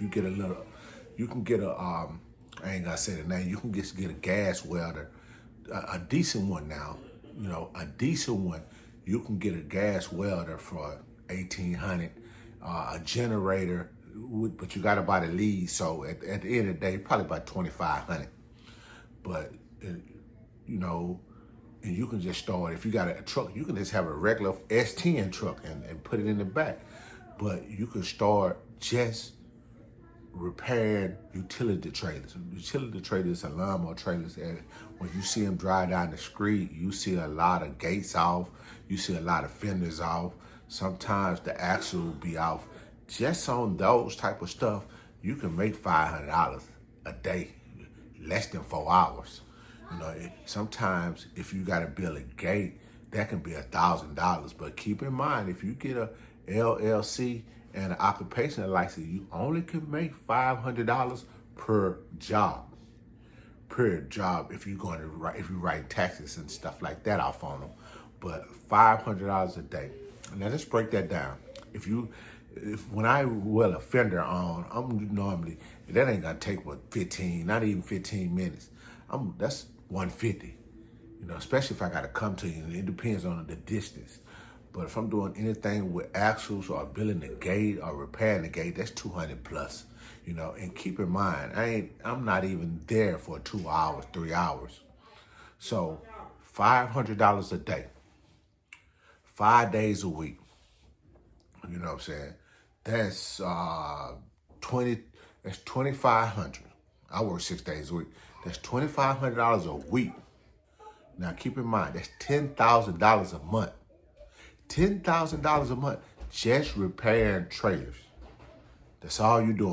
if you get a little, you can get a, I ain't gonna say the name, you can just get a gas welder, a decent one now, a decent one. You can get a gas welder for 1,800, a generator, but you gotta buy the lead. So at the end of the day, probably about 2,500. But, and you can just start, if you got a truck, you can just have a regular S10 truck and put it in the back. But you can start just repairing utility trailers. Utility trailers are lawnmower trailers. And when you see them drive down the street, you see a lot of gates off. You see a lot of fenders off. Sometimes the axle will be off. Just on those type of stuff, you can make $500 a day, less than 4 hours. Sometimes if you got to build a gate, that can be $1,000. But keep in mind, if you get a LLC and an occupational license, you only can make $500 per job. If you're going to if you write taxes and stuff like that off on them, but $500 a day. Now let's break that down. When I weld a fender on, I'm normally, that ain't gonna take not even 15 minutes. That's 150. Especially if I gotta come to you, and it depends on the distance. But if I'm doing anything with axles or building the gate or repairing the gate, that's 200 plus. And keep in mind, I'm not even there for 2 hours, 3 hours. So $500 a day, 5 days a week. You know what I'm saying? That's that's 2,500. I work 6 days a week. That's $2,500 a week. Now keep in mind, that's $10,000 a month. $10,000 a month just repairing trailers. That's all you're doing.